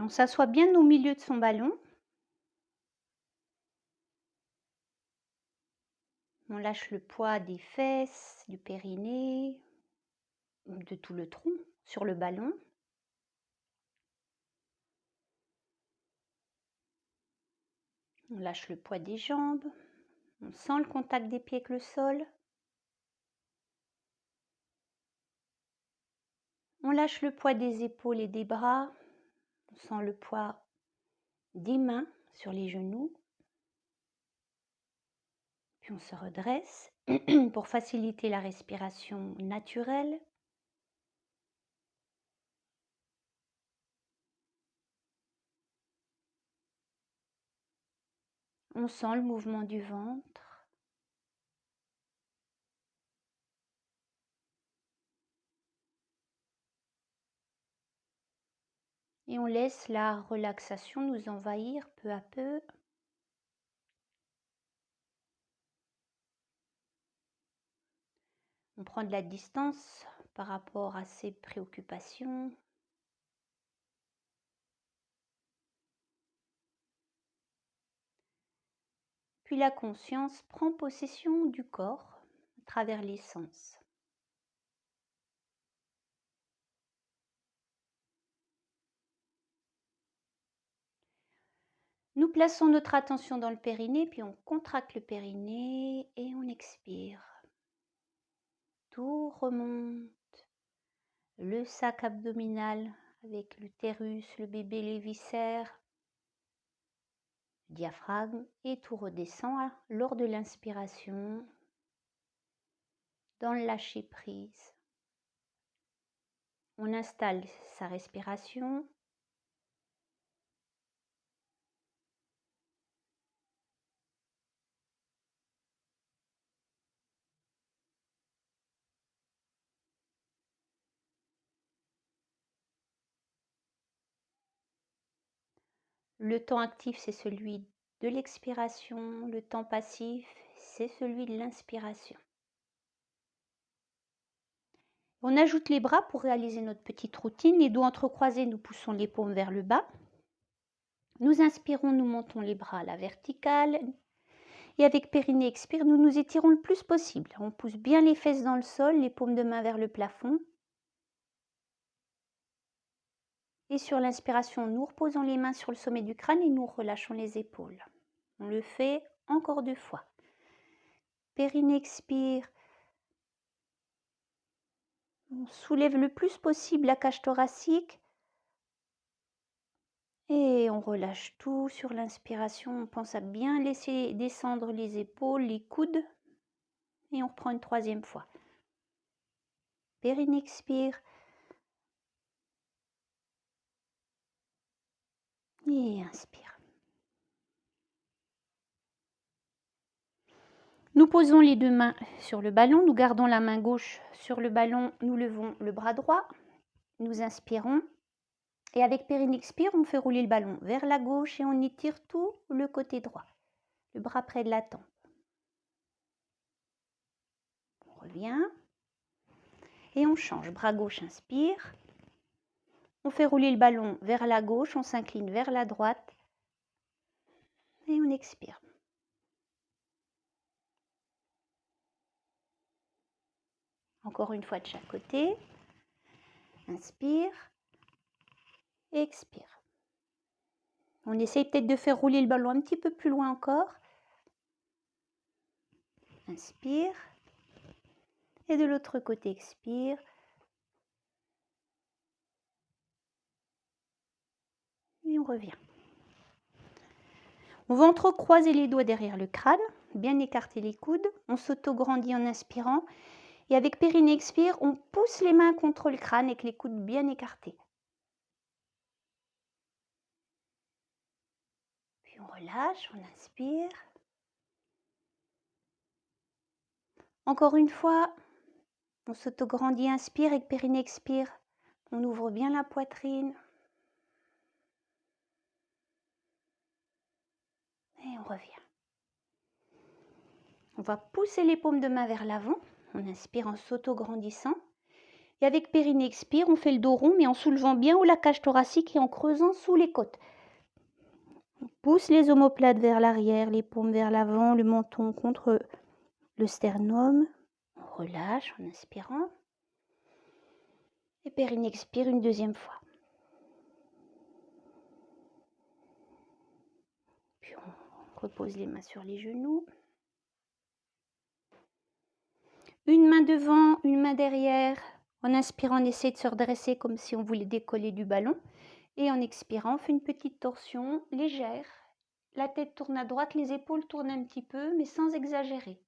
On s'assoit bien au milieu de son ballon. On lâche le poids des fesses, du périnée, de tout le tronc sur le ballon. On lâche le poids des jambes. On sent le contact des pieds avec le sol. On lâche le poids des épaules et des bras. On sent le poids des mains sur les genoux. Puis on se redresse pour faciliter la respiration naturelle. On sent le mouvement du ventre. Et on laisse la relaxation nous envahir peu à peu. On prend de la distance par rapport à ses préoccupations. Puis la conscience prend possession du corps à travers les sens. Nous plaçons notre attention dans le périnée, puis on contracte le périnée et on expire. Tout remonte. Le sac abdominal avec l'utérus, le bébé, les viscères, le diaphragme, et tout redescend lors de l'inspiration, dans le lâcher prise. On installe sa respiration. Le temps actif, c'est celui de l'expiration. Le temps passif, c'est celui de l'inspiration. On ajoute les bras pour réaliser notre petite routine. Les doigts entrecroisés, nous poussons les paumes vers le bas. Nous inspirons, nous montons les bras à la verticale. Et avec périnée expire, nous nous étirons le plus possible. On pousse bien les fesses dans le sol, les paumes de main vers le plafond. Et sur l'inspiration, nous reposons les mains sur le sommet du crâne et nous relâchons les épaules. On le fait encore 2 fois. Périnée expire. On soulève le plus possible la cage thoracique. Et on relâche tout sur l'inspiration. On pense à bien laisser descendre les épaules, les coudes. Et on reprend une 3e fois. Périnée expire. Et inspire. Nous posons les 2 mains sur le ballon. Nous gardons la main gauche sur le ballon. Nous levons le bras droit. Nous inspirons. Et avec périnée expire, on fait rouler le ballon vers la gauche et on étire tout le côté droit. Le bras près de la tempe. On revient. Et on change. Bras gauche, inspire. On fait rouler le ballon vers la gauche, on s'incline vers la droite et on expire. Encore une fois de chaque côté. Inspire, expire. On essaye peut-être de faire rouler le ballon un petit peu plus loin encore. Inspire. Et de l'autre côté, expire. Et on revient. On va entrecroiser les doigts derrière le crâne, bien écarter les coudes. On s'auto-grandit en inspirant. Et avec périnée expire, on pousse les mains contre le crâne avec les coudes bien écartés. Puis on relâche, on inspire. Encore une fois, on s'auto-grandit, inspire, avec périnée expire. On ouvre bien la poitrine. Et on revient. On va pousser les paumes de main vers l'avant. On inspire en s'auto-grandissant. Et avec périnée expire, on fait le dos rond, mais en soulevant bien haut la cage thoracique et en creusant sous les côtes. On pousse les omoplates vers l'arrière, les paumes vers l'avant, le menton contre le sternum. On relâche en inspirant. Et périnée expire une deuxième fois. Puis on repose les mains sur les genoux. Une main devant, une main derrière. En inspirant, on essaie de se redresser comme si on voulait décoller du ballon. Et en expirant, on fait une petite torsion légère. La tête tourne à droite, les épaules tournent un petit peu, mais sans exagérer.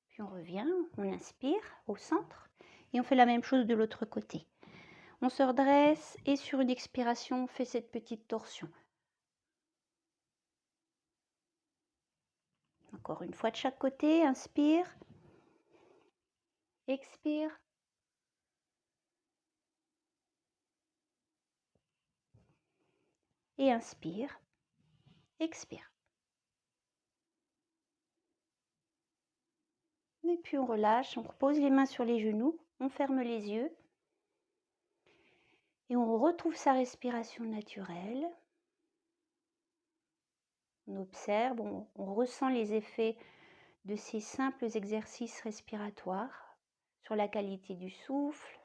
Puis on revient, on inspire au centre et on fait la même chose de l'autre côté. On se redresse et sur une expiration, on fait cette petite torsion. Encore une fois de chaque côté, inspire, expire. Et inspire, expire. Et puis on relâche, on repose les mains sur les genoux, on ferme les yeux. Et on retrouve sa respiration naturelle. On observe, on ressent les effets de ces simples exercices respiratoires sur la qualité du souffle,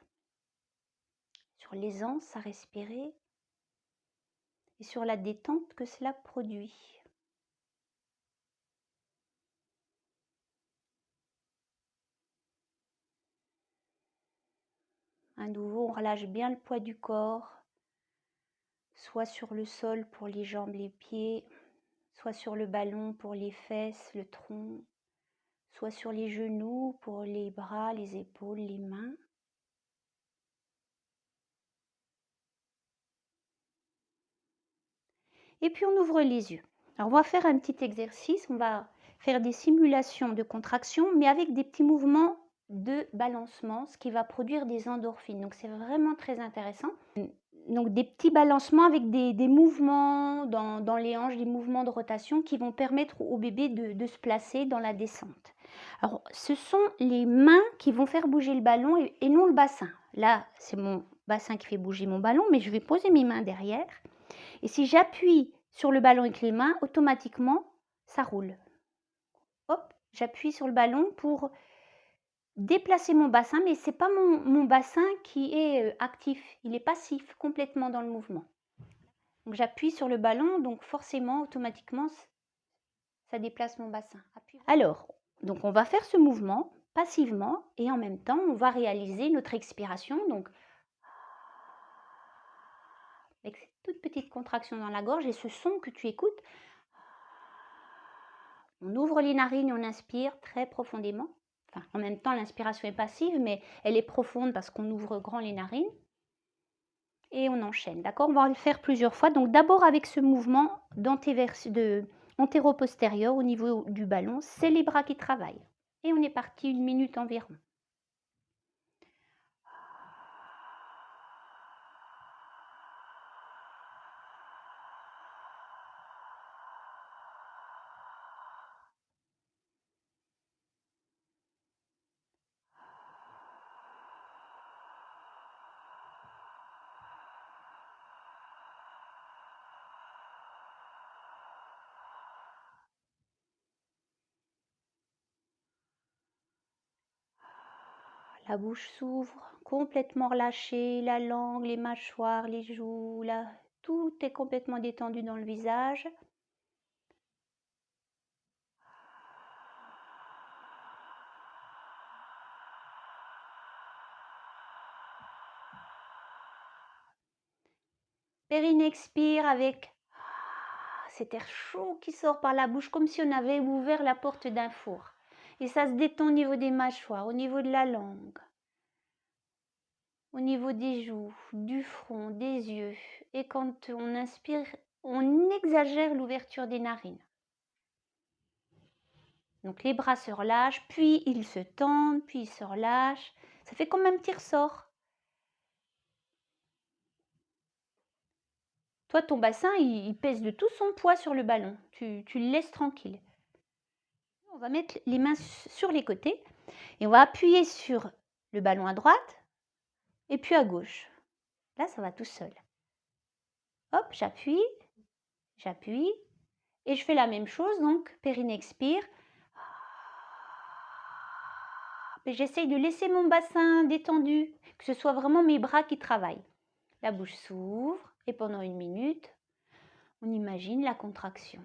sur l'aisance à respirer et sur la détente que cela produit. À nouveau, on relâche bien le poids du corps, soit sur le sol pour les jambes, les pieds, soit sur le ballon pour les fesses, le tronc, soit sur les genoux pour les bras, les épaules, les mains. Et puis on ouvre les yeux. Alors on va faire un petit exercice, on va faire des simulations de contraction, mais avec des petits mouvements de balancement, ce qui va produire des endorphines. Donc c'est vraiment très intéressant. Donc des petits balancements avec des mouvements dans les hanches, des mouvements de rotation qui vont permettre au bébé de se placer dans la descente. Alors ce sont les mains qui vont faire bouger le ballon et non le bassin. Là c'est mon bassin qui fait bouger mon ballon, mais je vais poser mes mains derrière. Et si j'appuie sur le ballon avec les mains, automatiquement, ça roule. Hop, j'appuie sur le ballon pour déplacer mon bassin, mais ce n'est pas mon bassin qui est actif, il est passif complètement dans le mouvement. Donc j'appuie sur le ballon, donc forcément, automatiquement, ça déplace mon bassin. Alors, donc on va faire ce mouvement passivement et en même temps, on va réaliser notre expiration. Donc, avec cette toute petite contraction dans la gorge et ce son que tu écoutes, on ouvre les narines et on inspire très profondément. Enfin, en même temps, l'inspiration est passive, mais elle est profonde parce qu'on ouvre grand les narines. Et on enchaîne, d'accord? On va le faire plusieurs fois. Donc d'abord avec ce mouvement antéro-postérieur au niveau du ballon, c'est les bras qui travaillent. Et on est parti 1 minute environ. La bouche s'ouvre, complètement relâchée, la langue, les mâchoires, les joues, là, tout est complètement détendu dans le visage. Périnée expire avec cet air chaud qui sort par la bouche comme si on avait ouvert la porte d'un four. Et ça se détend au niveau des mâchoires, au niveau de la langue, au niveau des joues, du front, des yeux. Et quand on inspire, on exagère l'ouverture des narines. Donc les bras se relâchent, puis ils se tendent, puis ils se relâchent. Ça fait comme un petit ressort. Toi, ton bassin, il pèse de tout son poids sur le ballon. Tu le laisses tranquille. On va mettre les mains sur les côtés et on va appuyer sur le ballon à droite et puis à gauche. Là, ça va tout seul. Hop, j'appuie et je fais la même chose, donc périnée expire. J'essaye de laisser mon bassin détendu, que ce soit vraiment mes bras qui travaillent. La bouche s'ouvre et pendant 1 minute, on imagine la contraction.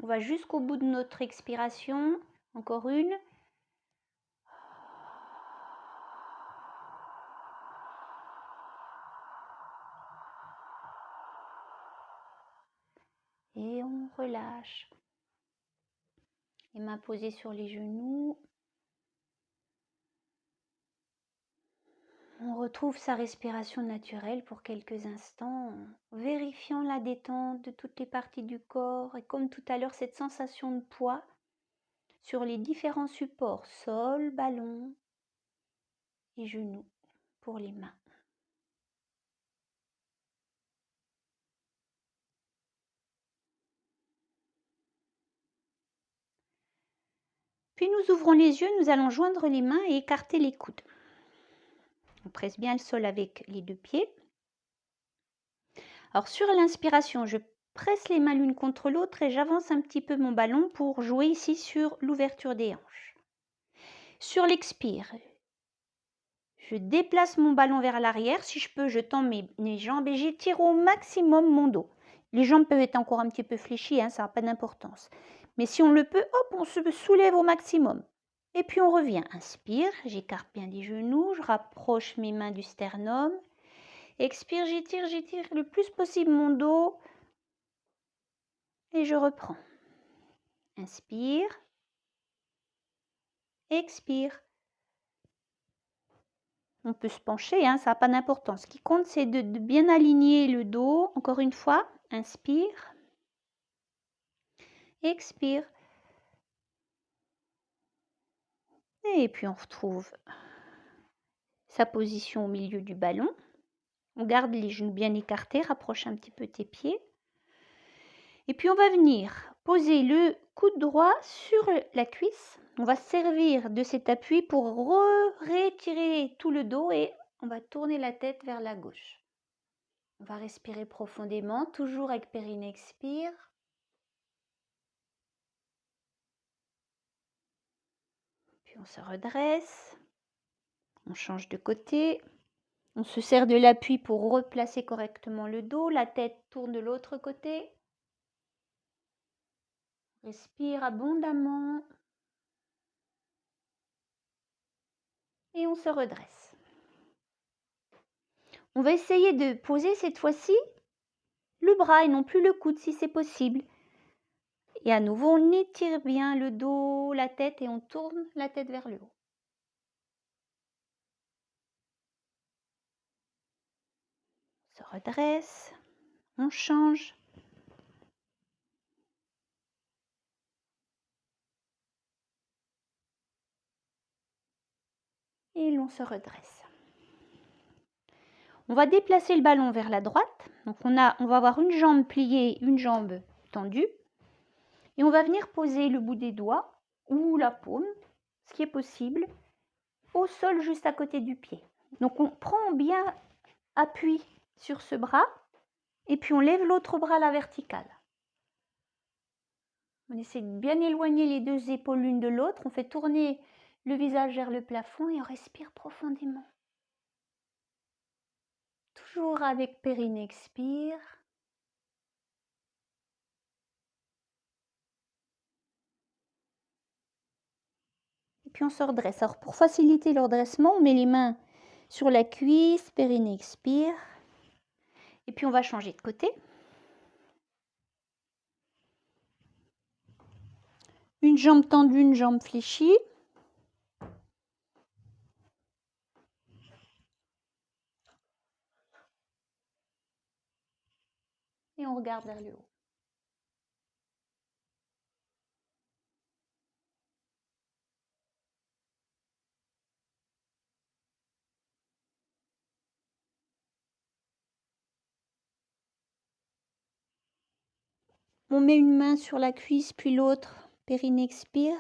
On va jusqu'au bout de notre expiration. Encore une. Et on relâche. Les mains posées sur les genoux. On retrouve sa respiration naturelle pour quelques instants, en vérifiant la détente de toutes les parties du corps et comme tout à l'heure, cette sensation de poids sur les différents supports, sol, ballon et genoux pour les mains. Puis nous ouvrons les yeux, nous allons joindre les mains et écarter les coudes. On presse bien le sol avec les 2 pieds. Alors sur l'inspiration, je presse les mains l'une contre l'autre et j'avance un petit peu mon ballon pour jouer ici sur l'ouverture des hanches. Sur l'expire, je déplace mon ballon vers l'arrière. Si je peux, je tends mes jambes et j'étire au maximum mon dos. Les jambes peuvent être encore un petit peu fléchies, ça n'a pas d'importance. Mais si on le peut, hop, on se soulève au maximum. Et puis on revient. Inspire, j'écarte bien les genoux, je rapproche mes mains du sternum. Expire, j'étire le plus possible mon dos. Et je reprends. Inspire. Expire. On peut se pencher, ça n'a pas d'importance. Ce qui compte, c'est de bien aligner le dos. Encore une fois, inspire. Expire. Et puis on retrouve sa position au milieu du ballon. On garde les genoux bien écartés, rapproche un petit peu tes pieds. Et puis on va venir poser le coude droit sur la cuisse. On va servir de cet appui pour retirer tout le dos et on va tourner la tête vers la gauche. On va respirer profondément, toujours avec périnée expire. Puis on se redresse. On change de côté. On se sert de l'appui pour replacer correctement le dos. La tête tourne de l'autre côté. Respire abondamment. Et on se redresse. On va essayer de poser cette fois-ci le bras et non plus le coude si c'est possible. Et à nouveau, on étire bien le dos, la tête et on tourne la tête vers le haut. On se redresse. On change. Et l'on se redresse. On va déplacer le ballon vers la droite. Donc on va avoir une jambe pliée, une jambe tendue. Et on va venir poser le bout des doigts ou la paume, ce qui est possible, au sol juste à côté du pied. Donc on prend bien appui sur ce bras et puis on lève l'autre bras à la verticale. On essaie de bien éloigner les 2 épaules l'une de l'autre. On fait tourner le visage vers le plafond et on respire profondément. Toujours avec périnée expire. Et puis on se redresse. Alors pour faciliter le redressement, on met les mains sur la cuisse, périnée expire. Et puis on va changer de côté. Une jambe tendue, une jambe fléchie. on regarde vers le haut. On met une main sur la cuisse puis l'autre, périnée expire.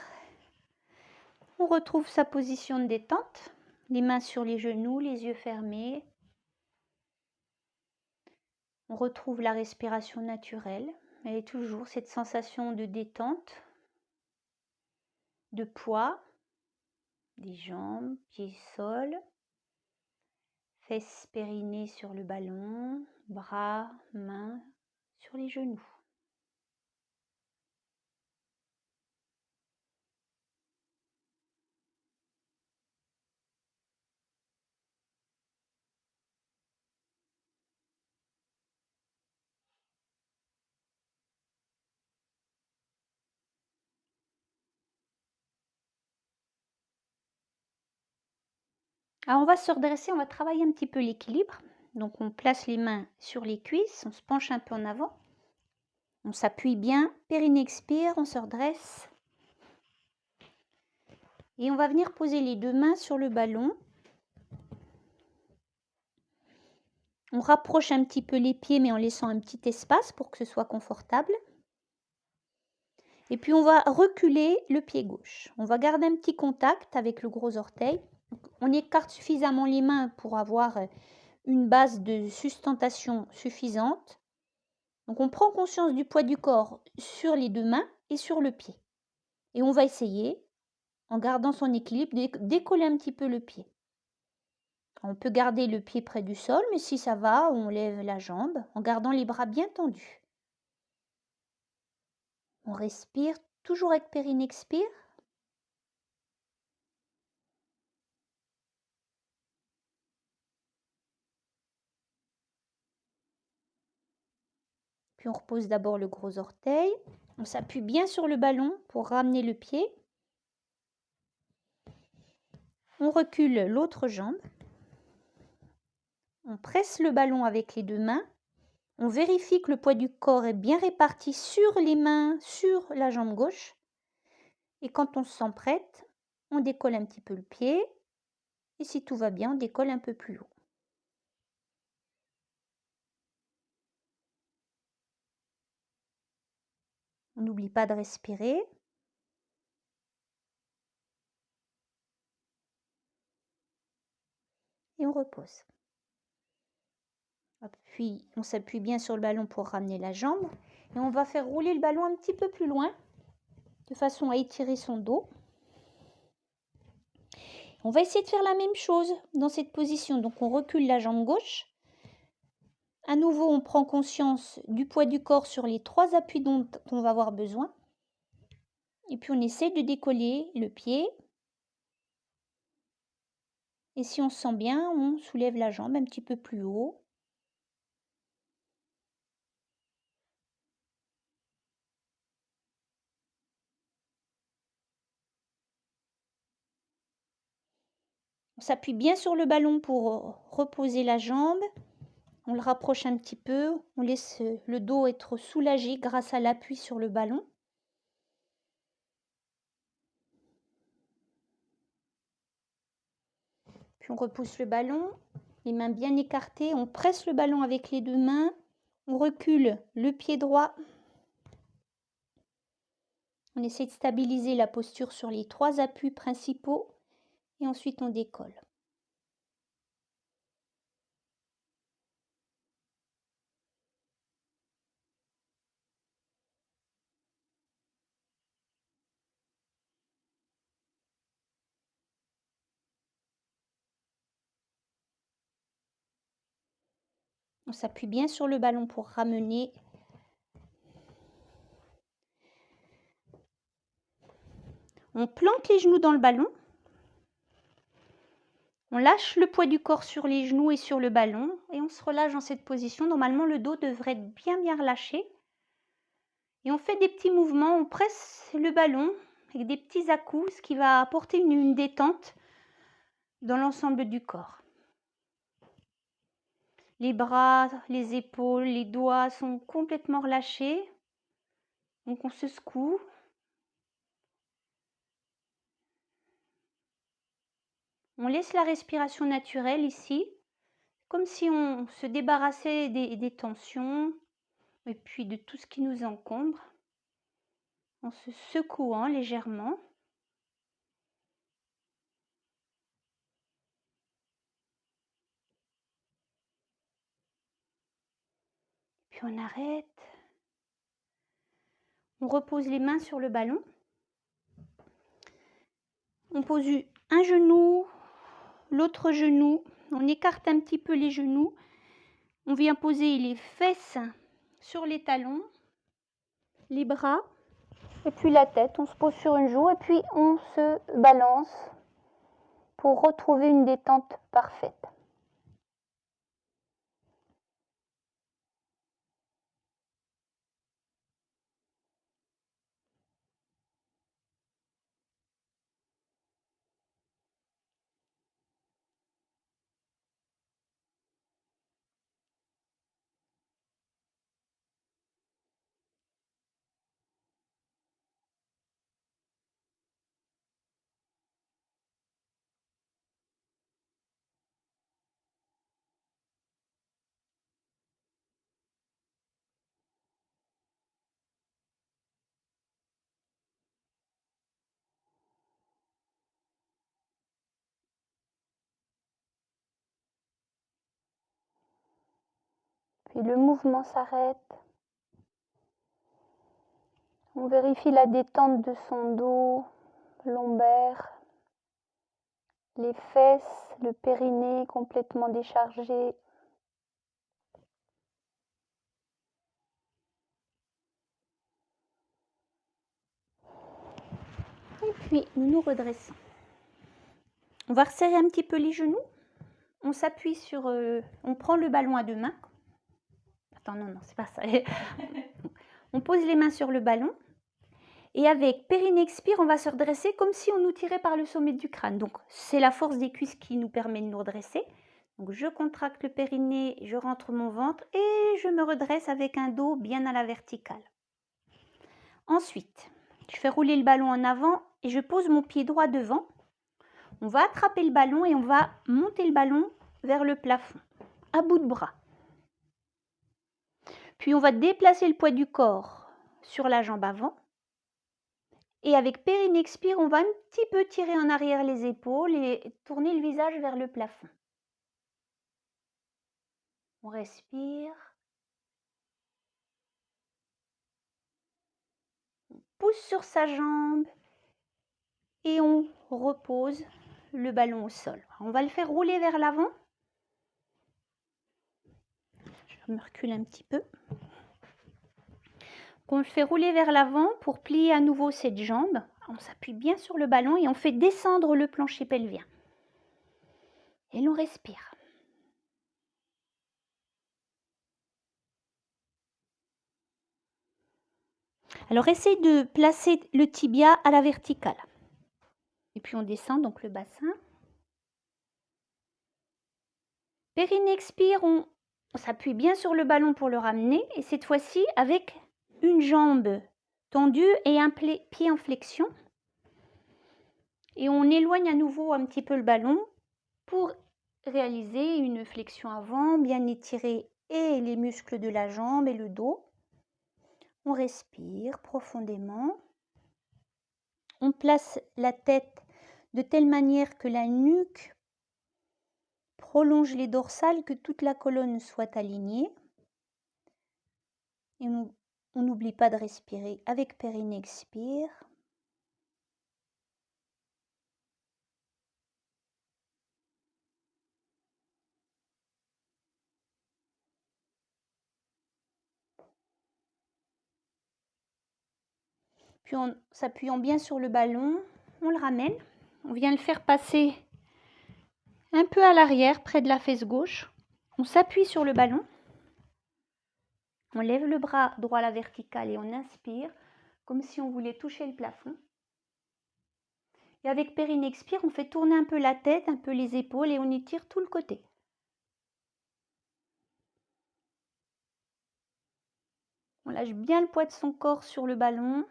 On retrouve sa position de détente, les mains sur les genoux, les yeux fermés. On retrouve la respiration naturelle, et toujours cette sensation de détente, de poids, des jambes, pieds, sol, fesses, périnée sur le ballon, bras, mains sur les genoux. Alors on va se redresser, on va travailler un petit peu l'équilibre. Donc on place les mains sur les cuisses, on se penche un peu en avant. On s'appuie bien, périnée expire, on se redresse. Et on va venir poser les deux mains sur le ballon. On rapproche un petit peu les pieds mais en laissant un petit espace pour que ce soit confortable. Et puis on va reculer le pied gauche. On va garder un petit contact avec le gros orteil. On écarte suffisamment les mains pour avoir une base de sustentation suffisante. Donc on prend conscience du poids du corps sur les deux mains et sur le pied. Et on va essayer, en gardant son équilibre, de décoller un petit peu le pied. On peut garder le pied près du sol, mais si ça va, on lève la jambe en gardant les bras bien tendus. On respire, toujours avec périnée expire. Puis on repose d'abord le gros orteil. On s'appuie bien sur le ballon pour ramener le pied. On recule l'autre jambe. On presse le ballon avec les deux mains. On vérifie que le poids du corps est bien réparti sur les mains, sur la jambe gauche. Et quand on se sent prête, on décolle un petit peu le pied. Et si tout va bien, on décolle un peu plus haut. On n'oublie pas de respirer. Et on repose. Puis on s'appuie bien sur le ballon pour ramener la jambe. Et on va faire rouler le ballon un petit peu plus loin, de façon à étirer son dos. On va essayer de faire la même chose dans cette position. Donc on recule la jambe gauche. À nouveau, on prend conscience du poids du corps sur les trois appuis dont on va avoir besoin. Et puis on essaie de décoller le pied. Et si on se sent bien, on soulève la jambe un petit peu plus haut. On s'appuie bien sur le ballon pour reposer la jambe. On le rapproche un petit peu. On laisse le dos être soulagé grâce à l'appui sur le ballon. Puis on repousse le ballon, les mains bien écartées. On presse le ballon avec les deux mains. On recule le pied droit. On essaie de stabiliser la posture sur les trois appuis principaux. Et ensuite on décolle. On s'appuie bien sur le ballon pour ramener. On plante les genoux dans le ballon. On lâche le poids du corps sur les genoux et sur le ballon. Et on se relâche dans cette position. Normalement, le dos devrait être bien relâché. Et on fait des petits mouvements. On presse le ballon avec des petits à-coups, ce qui va apporter une détente dans l'ensemble du corps. Les bras, les épaules, les doigts sont complètement relâchés. Donc on se secoue. On laisse la respiration naturelle ici, comme si on se débarrassait des tensions et puis de tout ce qui nous encombre, en se secouant légèrement. Puis on arrête. On repose les mains sur le ballon. On pose un genou, l'autre genou. On écarte un petit peu les genoux. On vient poser les fesses sur les talons, les bras et puis la tête. On se pose sur une joue et puis on se balance pour retrouver une détente parfaite. Puis le mouvement s'arrête. On vérifie la détente de son dos, lombaire, les fesses, le périnée complètement déchargé. Et puis nous nous redressons. On va resserrer un petit peu les genoux. On s'appuie sur... on prend le ballon à deux mains. Attends, non, c'est pas ça. On pose les mains sur le ballon. Et avec périnée expire, on va se redresser comme si on nous tirait par le sommet du crâne. Donc c'est la force des cuisses qui nous permet de nous redresser. Donc je contracte le périnée, je rentre mon ventre et je me redresse avec un dos bien à la verticale. Ensuite, je fais rouler le ballon en avant et je pose mon pied droit devant. On va attraper le ballon et on va monter le ballon vers le plafond, à bout de bras. Puis on va déplacer le poids du corps sur la jambe avant. Et avec périnée expire, on va un petit peu tirer en arrière les épaules et tourner le visage vers le plafond. On respire. On pousse sur sa jambe et on repose le ballon au sol. On va le faire rouler vers l'avant. Je me recule un petit peu. On le fait rouler vers l'avant pour plier à nouveau cette jambe. On s'appuie bien sur le ballon et on fait descendre le plancher pelvien. Et l'on respire. Alors essaye de placer le tibia à la verticale. Et puis on descend donc le bassin. Périnée expire, on s'appuie bien sur le ballon pour le ramener. Et cette fois-ci avec une jambe tendue et un pied en flexion. Et on éloigne à nouveau un petit peu le ballon pour réaliser une flexion avant, bien étirer et les muscles de la jambe et le dos. On respire profondément. On place la tête de telle manière que la nuque prolonge les dorsales, que toute la colonne soit alignée. Et on n'oublie pas de respirer avec périnée expire. Puis en s'appuyant bien sur le ballon, on le ramène. On vient le faire passer un peu à l'arrière, près de la fesse gauche. On s'appuie sur le ballon. On lève le bras droit à la verticale et on inspire, comme si on voulait toucher le plafond. Et avec périnée expire, on fait tourner un peu la tête, un peu les épaules et on étire tout le côté. lâche bien le poids de son corps sur le ballon.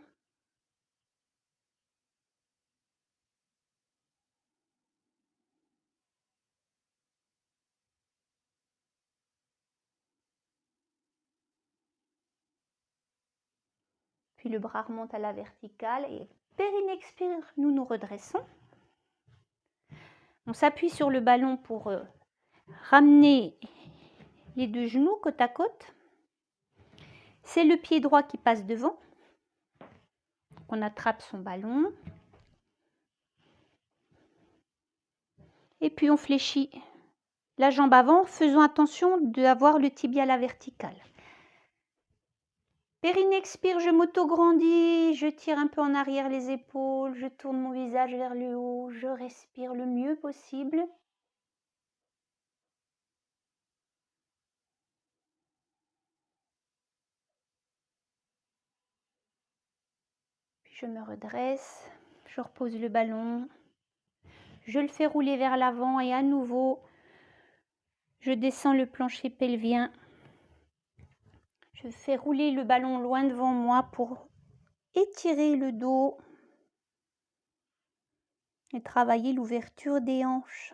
Puis le bras remonte à la verticale et périne expire, nous nous redressons. On s'appuie sur le ballon pour ramener les deux genoux côte à côte. C'est le pied droit qui passe devant. On attrape son ballon. Et puis on fléchit la jambe avant, faisons attention d'avoir le tibia à la verticale. Périne expire, je m'auto-grandis, je tire un peu en arrière les épaules, je tourne mon visage vers le haut, je respire le mieux possible. Puis je me redresse, je repose le ballon, je le fais rouler vers l'avant et à nouveau, je descends le plancher pelvien. Je fais rouler le ballon loin devant moi pour étirer le dos et travailler l'ouverture des hanches.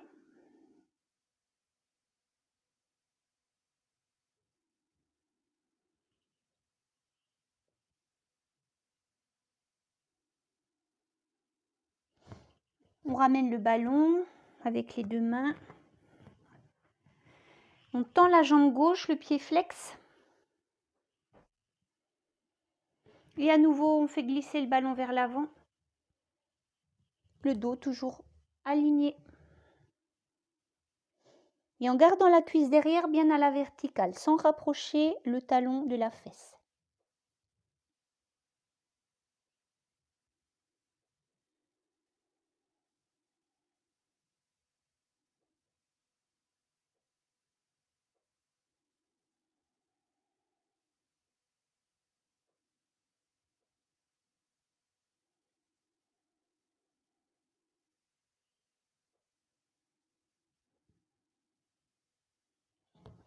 On ramène le ballon avec les deux mains. On tend la jambe gauche, le pied flex. Et à nouveau, on fait glisser le ballon vers l'avant. Le dos toujours aligné. Et en gardant la cuisse derrière bien à la verticale, sans rapprocher le talon de la fesse.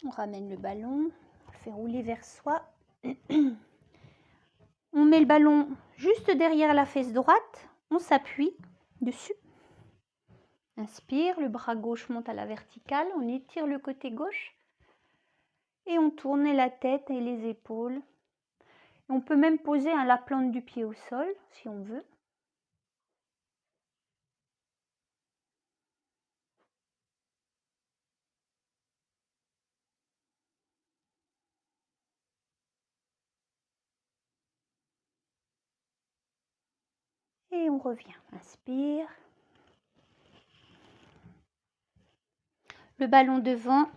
On ramène le ballon, on le fait rouler vers soi. On met le ballon juste derrière la fesse droite, on s'appuie dessus. Inspire, le bras gauche monte à la verticale, on étire le côté gauche et on tourne la tête et les épaules. On peut même poser la plante du pied au sol si on veut. Et on revient. Inspire. Le ballon devant.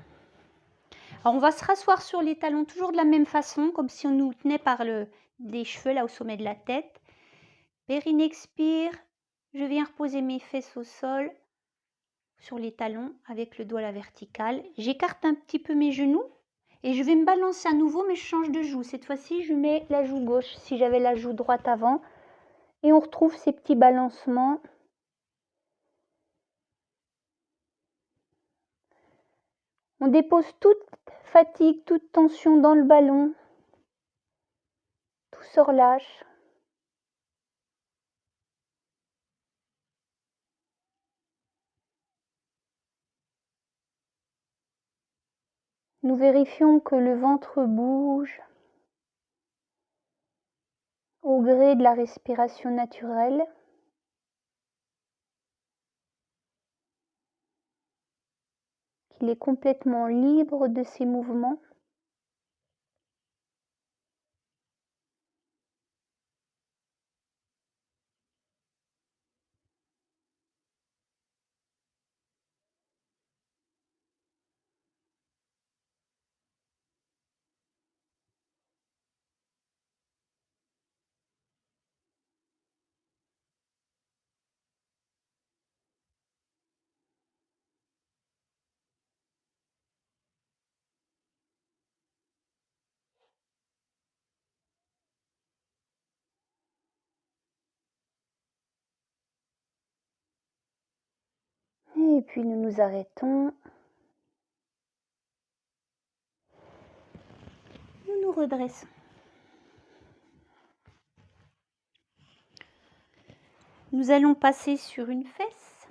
Alors on va se rasseoir sur les talons toujours de la même façon, comme si on nous tenait par les cheveux là au sommet de la tête. Périne expire. Je viens reposer mes fesses au sol sur les talons avec le doigt à la verticale. J'écarte un petit peu mes genoux et je vais me balancer à nouveau, mais je change de joue. Cette fois-ci, je mets la joue gauche si j'avais la joue droite avant. Et on retrouve ces petits balancements. On dépose toute fatigue, toute tension dans le ballon. Tout se relâche. Nous vérifions que le ventre bouge au gré de la respiration naturelle. Qu'il est complètement libre de ses mouvements. Et puis nous nous arrêtons. Nous nous redressons. Nous allons passer sur une fesse.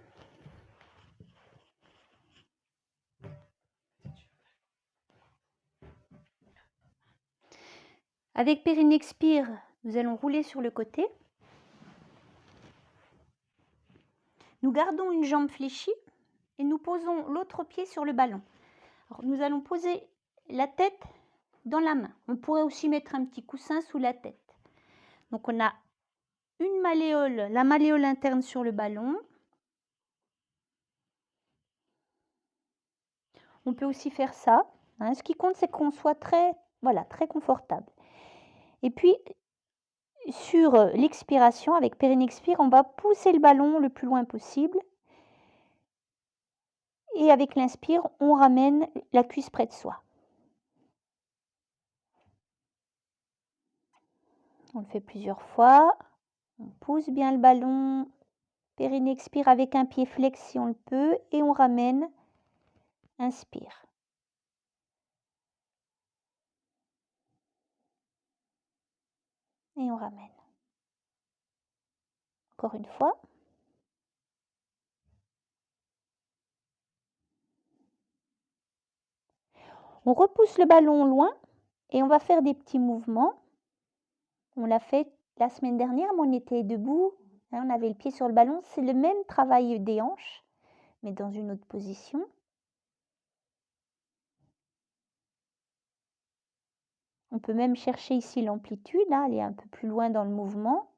Avec périnexpire, nous allons rouler sur le côté. Nous gardons une jambe fléchie et nous posons l'autre pied sur le ballon. Alors, nous allons poser la tête dans la main. On pourrait aussi mettre un petit coussin sous la tête. Donc on a une malléole, la malléole interne sur le ballon. On peut aussi faire ça. Hein. Ce qui compte, c'est qu'on soit très confortable. Et puis, sur l'expiration, avec périnexpire, on va pousser le ballon le plus loin possible. Et avec l'inspire, on ramène la cuisse près de soi. On le fait plusieurs fois. On pousse bien le ballon. Périnexpire avec un pied flex si on le peut. Et on ramène. Inspire. Et on ramène. Encore une fois. On repousse le ballon loin et on va faire des petits mouvements. On l'a fait la semaine dernière, mais on était debout. Hein, on avait le pied sur le ballon. C'est le même travail des hanches, mais dans une autre position. On peut même chercher ici l'amplitude, hein, aller un peu plus loin dans le mouvement.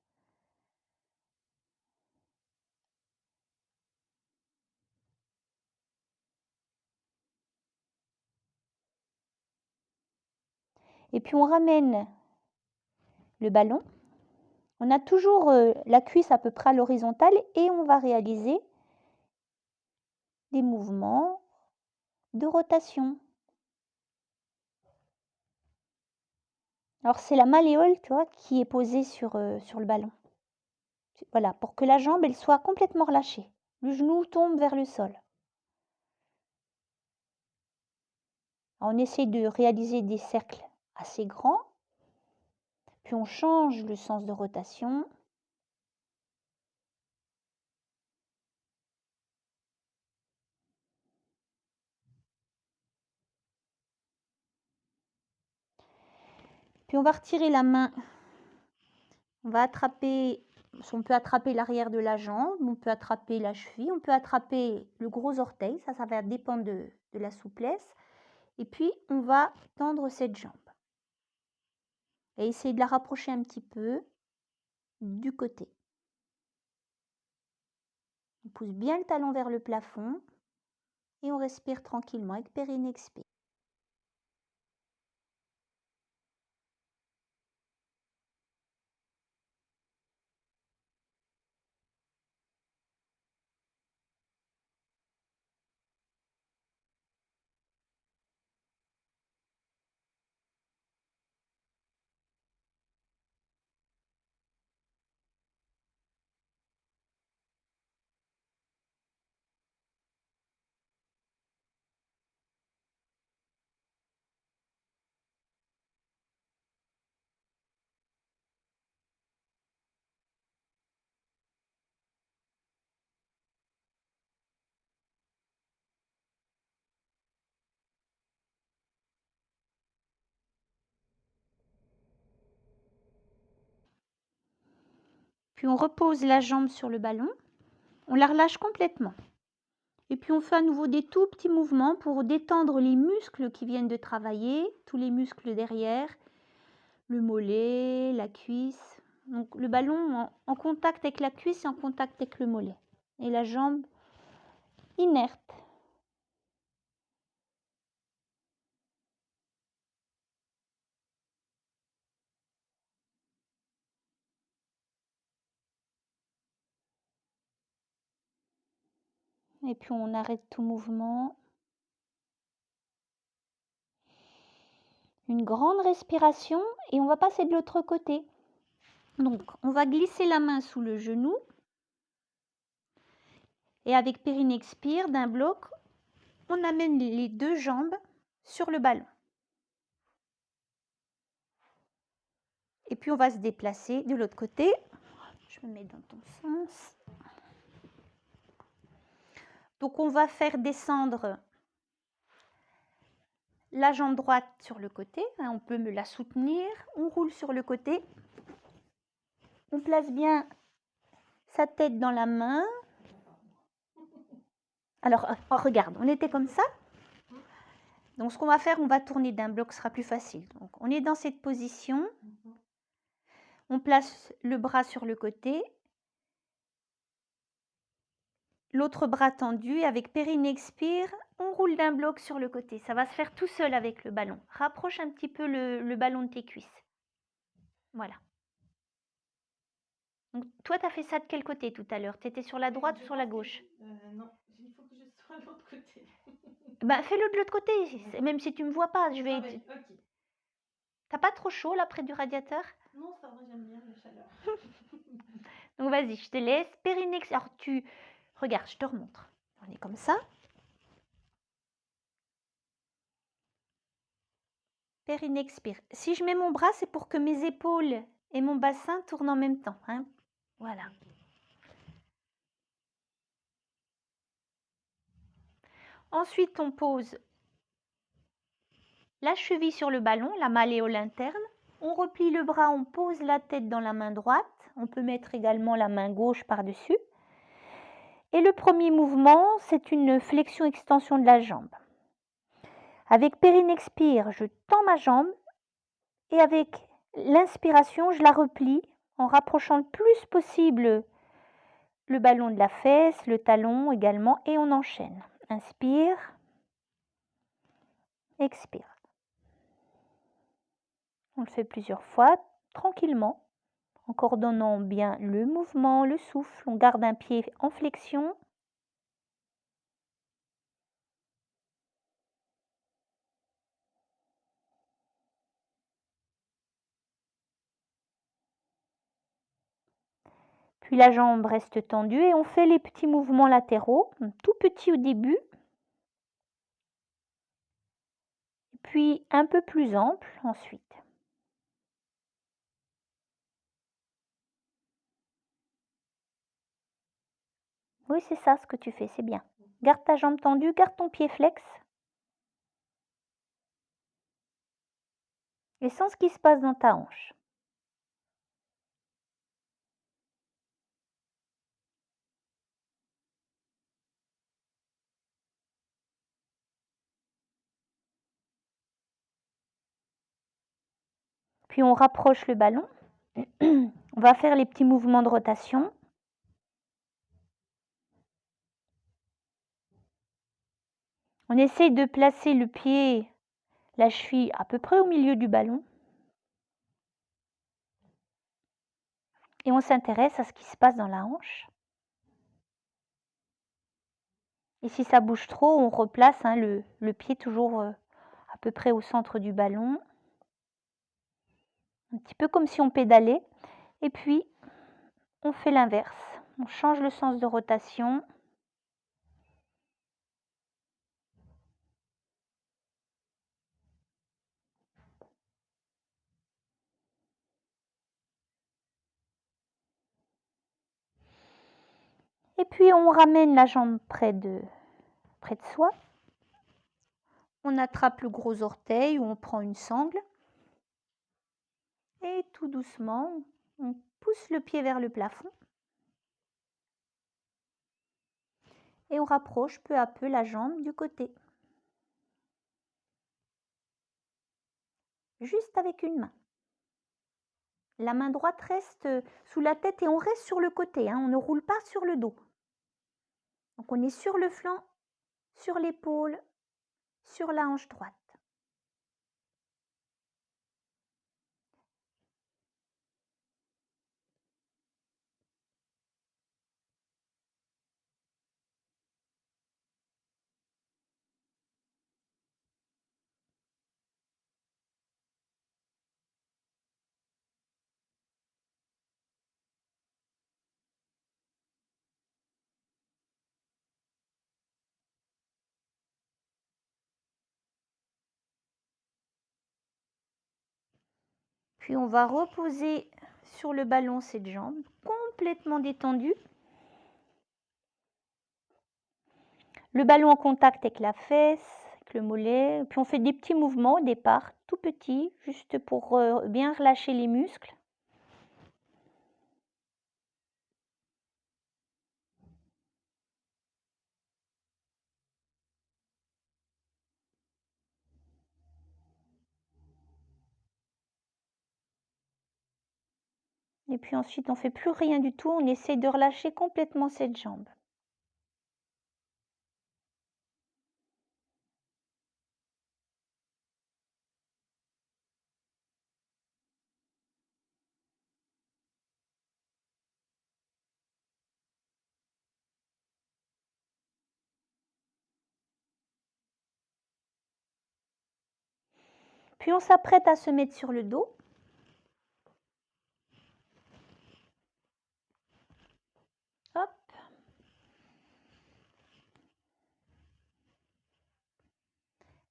Et puis on ramène le ballon. On a toujours la cuisse à peu près à l'horizontale et on va réaliser des mouvements de rotation. Alors c'est la malléole, tu vois, qui est posée sur le ballon. Voilà, pour que la jambe elle soit complètement relâchée. Le genou tombe vers le sol. Alors, on essaie de réaliser des cercles assez grands. Puis on change le sens de rotation. Puis on va retirer la main. On va attraper, on peut attraper l'arrière de la jambe, on peut attraper la cheville, on peut attraper le gros orteil, ça va dépendre de la souplesse. Et puis on va tendre cette jambe. Et essayer de la rapprocher un petit peu du côté. On pousse bien le talon vers le plafond et on respire tranquillement avec périnexpire. Puis on repose la jambe sur le ballon, on la relâche complètement. Et puis on fait à nouveau des tout petits mouvements pour détendre les muscles qui viennent de travailler, tous les muscles derrière, le mollet, la cuisse. Donc le ballon en contact avec la cuisse et en contact avec le mollet. Et la jambe inerte. Et puis on arrête tout mouvement. Une grande respiration et on va passer de l'autre côté. Donc on va glisser la main sous le genou. Et avec périnexpire d'un bloc, on amène les deux jambes sur le ballon. Et puis on va se déplacer de l'autre côté. Je me mets dans ton sens. Donc on va faire descendre la jambe droite sur le côté, hein, on peut me la soutenir, on roule sur le côté, on place bien sa tête dans la main. Alors regarde, on était comme ça. Donc ce qu'on va faire, on va tourner d'un bloc, ce sera plus facile. Donc on est dans cette position, on place le bras sur le côté, l'autre bras tendu, et avec périnée expire, on roule d'un bloc sur le côté. Ça va se faire tout seul avec le ballon. Rapproche un petit peu le ballon de tes cuisses. Voilà. Donc toi, tu as fait ça de quel côté tout à l'heure? Tu étais sur la droite ou sur la gauche? Non, il faut que je sois de l'autre côté. Bah fais-le de l'autre côté, même si tu me vois pas. Je vais. Ah ouais, ok. T'as pas trop chaud là près du radiateur? Non, ça va, j'aime bien la chaleur. Donc vas-y, je te laisse. Périnée expire. Alors tu. Regarde, je te remontre. On est comme ça. Périnée expire. Si je mets mon bras, c'est pour que mes épaules et mon bassin tournent en même temps, hein. Voilà. Ensuite, on pose la cheville sur le ballon, la malléole interne. On replie le bras, on pose la tête dans la main droite. On peut mettre également la main gauche par-dessus. Et le premier mouvement, c'est une flexion-extension de la jambe. Avec périnée expire, je tends ma jambe et avec l'inspiration, je la replie en rapprochant le plus possible le ballon de la fesse, le talon également, et on enchaîne. Inspire, expire. On le fait plusieurs fois, tranquillement, en coordonnant bien le mouvement, le souffle. On garde un pied en flexion. Puis la jambe reste tendue et on fait les petits mouvements latéraux, tout petits au début, puis un peu plus ample ensuite. Oui, c'est ça ce que tu fais, c'est bien. Garde ta jambe tendue, garde ton pied flex. Et sens ce qui se passe dans ta hanche. Puis on rapproche le ballon. On va faire les petits mouvements de rotation. On essaye de placer le pied, la cheville à peu près au milieu du ballon. Et on s'intéresse à ce qui se passe dans la hanche. Et si ça bouge trop, on replace le pied toujours à peu près au centre du ballon. Un petit peu comme si on pédalait. Et puis, on fait l'inverse. On change le sens de rotation. Et puis, on ramène la jambe près de soi. On attrape le gros orteil ou on prend une sangle. Et tout doucement, on pousse le pied vers le plafond. Et on rapproche peu à peu la jambe du côté. Juste avec une main. La main droite reste sous la tête et on reste sur le côté, hein, on ne roule pas sur le dos. Donc on est sur le flanc, sur l'épaule, sur la hanche droite. Puis on va reposer sur le ballon cette jambe, complètement détendue. Le ballon en contact avec la fesse, avec le mollet. Puis on fait des petits mouvements au départ, tout petits, juste pour bien relâcher les muscles. Et puis ensuite, on fait plus rien du tout, on essaie de relâcher complètement cette jambe. Puis on s'apprête à se mettre sur le dos. Hop.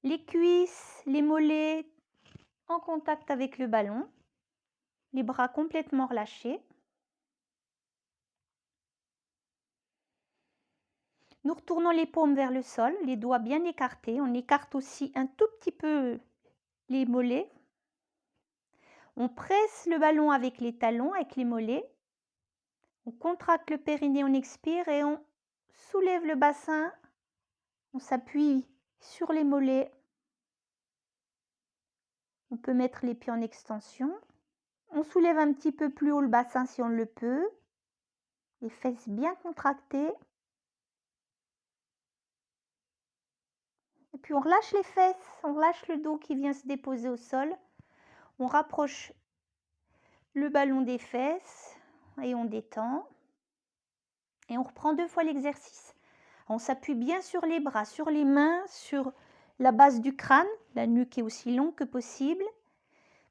Les cuisses, les mollets en contact avec le ballon. Les bras complètement relâchés. Nous retournons les paumes vers le sol, les doigts bien écartés. On écarte aussi un tout petit peu les mollets. On presse le ballon avec les talons, avec les mollets. On contracte le périnée, on expire et on soulève le bassin. On s'appuie sur les mollets. On peut mettre les pieds en extension. On soulève un petit peu plus haut le bassin si on le peut. Les fesses bien contractées. Et puis on relâche les fesses, on relâche le dos qui vient se déposer au sol. On rapproche le ballon des fesses et on détend. Et on reprend 2 fois l'exercice. On s'appuie bien sur les bras, sur les mains, sur la base du crâne. La nuque est aussi longue que possible.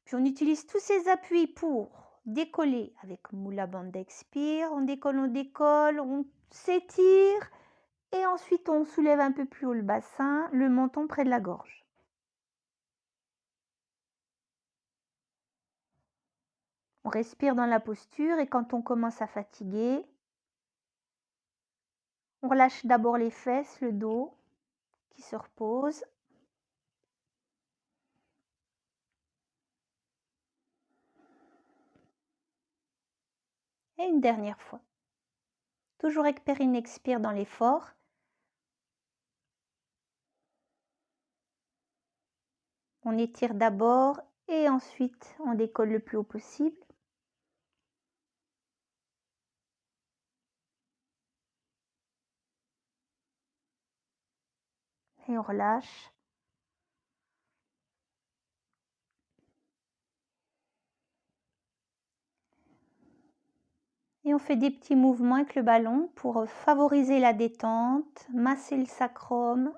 Puis on utilise tous ces appuis pour décoller avec moula bandha expire. On décolle, on s'étire. Et ensuite on soulève un peu plus haut le bassin, le menton près de la gorge. On respire dans la posture et quand on commence à fatiguer, on relâche d'abord les fesses, le dos qui se repose. Et une dernière fois. Toujours avec périnée expire dans l'effort. On étire d'abord et ensuite on décolle le plus haut possible. Et on relâche. Et on fait des petits mouvements avec le ballon pour favoriser la détente, masser le sacrum.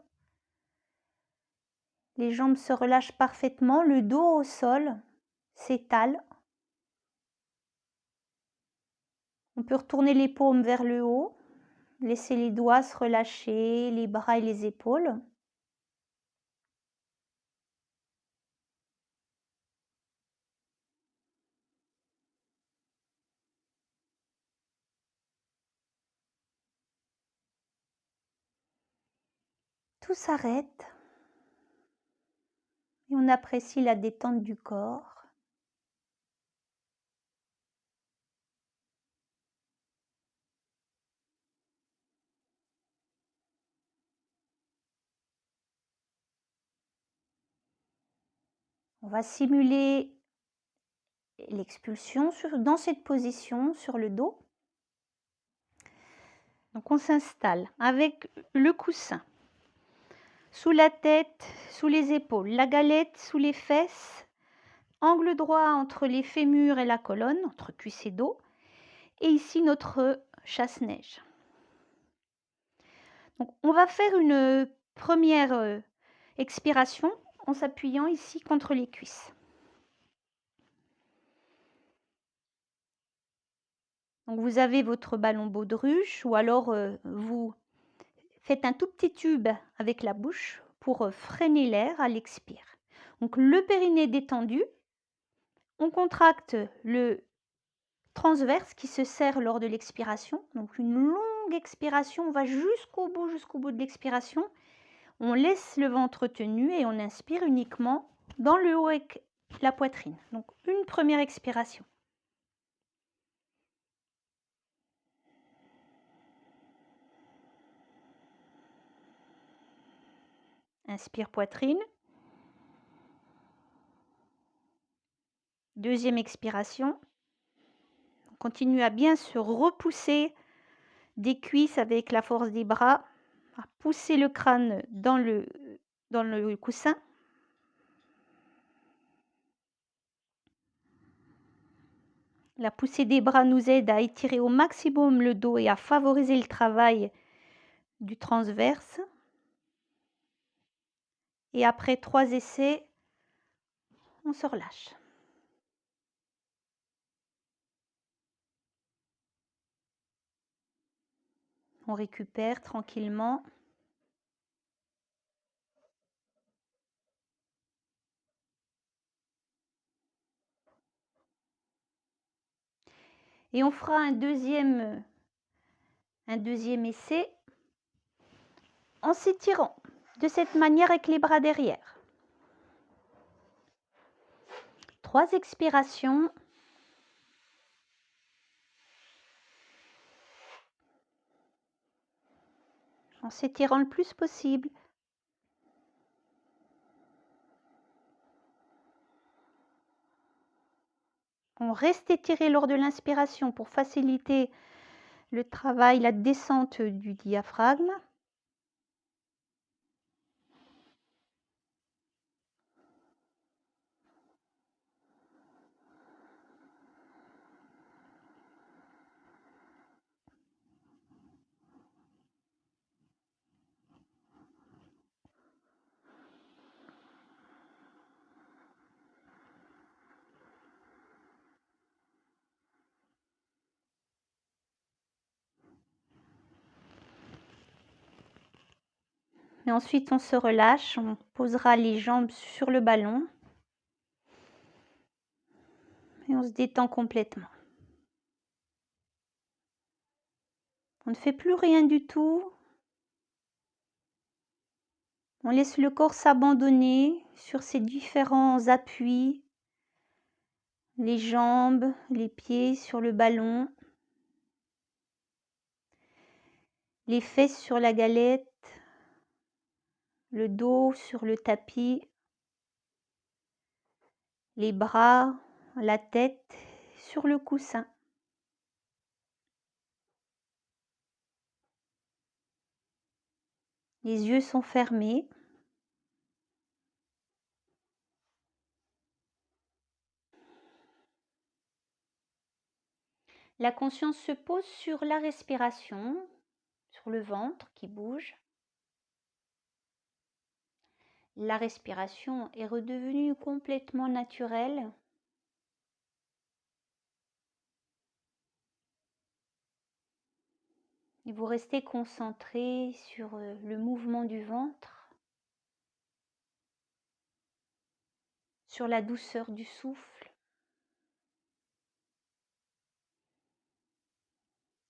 Les jambes se relâchent parfaitement, le dos au sol s'étale. On peut retourner les paumes vers le haut, laisser les doigts se relâcher, les bras et les épaules. Tout s'arrête et on apprécie la détente du corps. On va simuler l'expulsion dans cette position sur le dos. Donc on s'installe avec le coussin sous la tête, sous les épaules, la galette sous les fesses, angle droit entre les fémurs et la colonne, entre cuisse et dos, et ici notre chasse-neige. Donc on va faire une première expiration en s'appuyant ici contre les cuisses. Donc vous avez votre ballon baudruche ou alors vous faites un tout petit tube avec la bouche pour freiner l'air à l'expire. Donc le périnée détendu, on contracte le transverse qui se serre lors de l'expiration, donc une longue longue expiration, on va jusqu'au bout de l'expiration. On laisse le ventre tenu et on inspire uniquement dans le haut avec la poitrine. Donc une première expiration. Inspire poitrine. Deuxième expiration. On continue à bien se repousser des cuisses avec la force des bras, à pousser le crâne dans le coussin. La poussée des bras nous aide à étirer au maximum le dos et à favoriser le travail du transverse. Et après 3 essais, on se relâche. On récupère tranquillement. Et on fera un deuxième essai en s'étirant de cette manière avec les bras derrière. 3 expirations. En s'étirant le plus possible. On reste étiré lors de l'inspiration pour faciliter le travail, la descente du diaphragme. Et ensuite, on se relâche, on posera les jambes sur le ballon et on se détend complètement. On ne fait plus rien du tout. On laisse le corps s'abandonner sur ses différents appuis, les jambes, les pieds sur le ballon, les fesses sur la galette, le dos sur le tapis, les bras, la tête sur le coussin. Les yeux sont fermés. La conscience se pose sur la respiration, sur le ventre qui bouge. La respiration est redevenue complètement naturelle. Et vous restez concentré sur le mouvement du ventre, sur la douceur du souffle,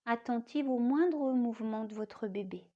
attentive au moindre mouvement de votre bébé.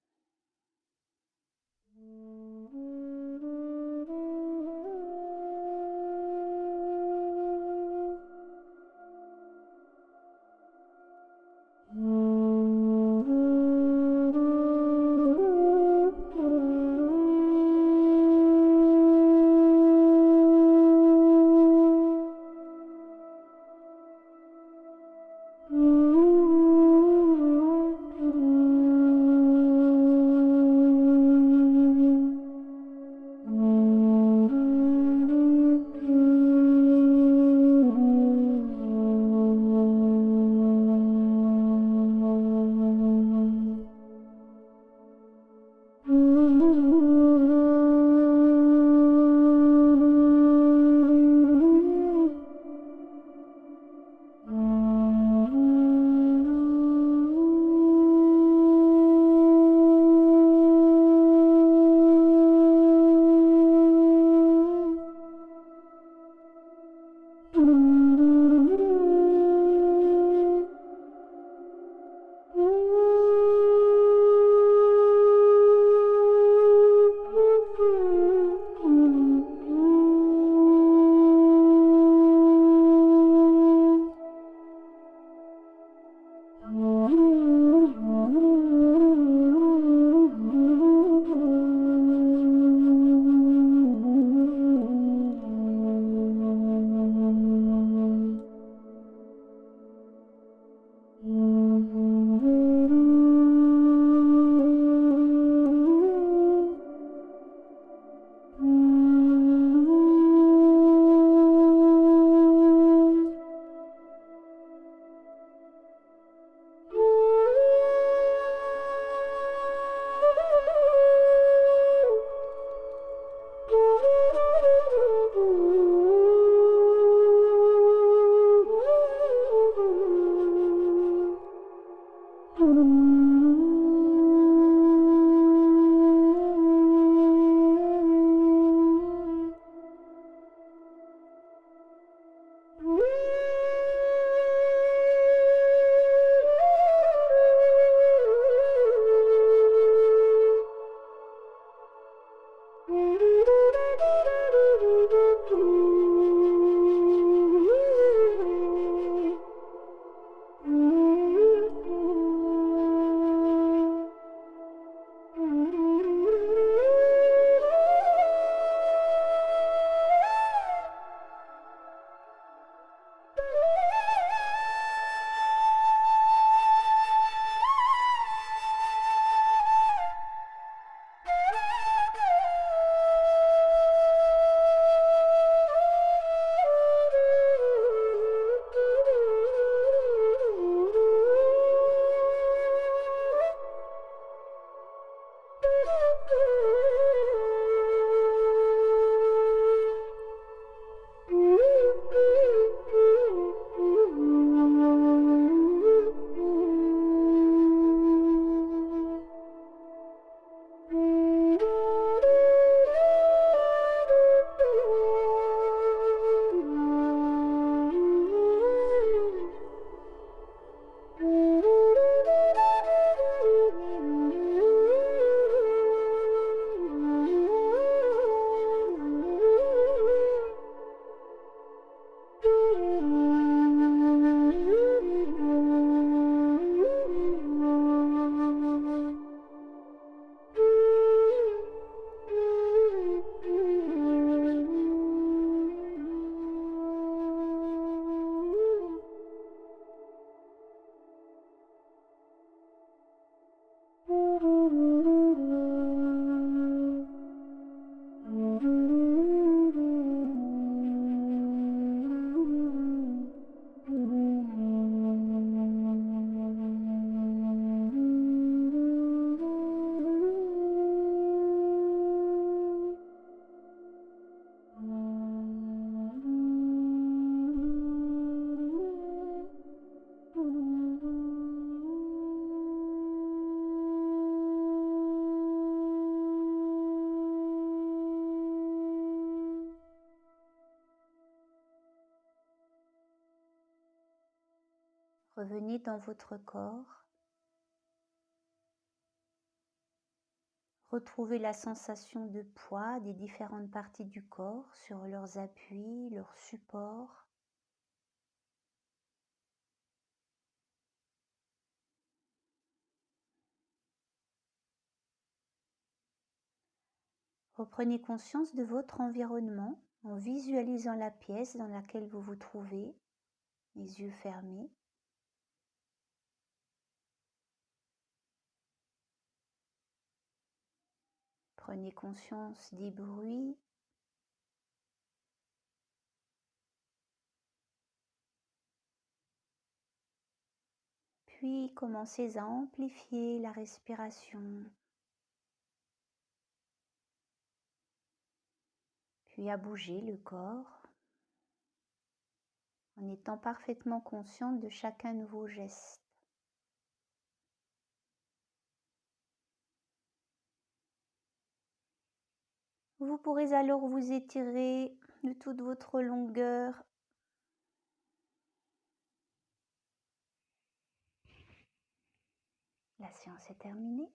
Revenez dans votre corps. Retrouvez la sensation de poids des différentes parties du corps sur leurs appuis, leurs supports. Reprenez conscience de votre environnement en visualisant la pièce dans laquelle vous vous trouvez, les yeux fermés. Prenez conscience des bruits. Puis commencez à amplifier la respiration. Puis à bouger le corps en étant parfaitement consciente de chacun de vos gestes. Vous pourrez alors vous étirer de toute votre longueur. La séance est terminée.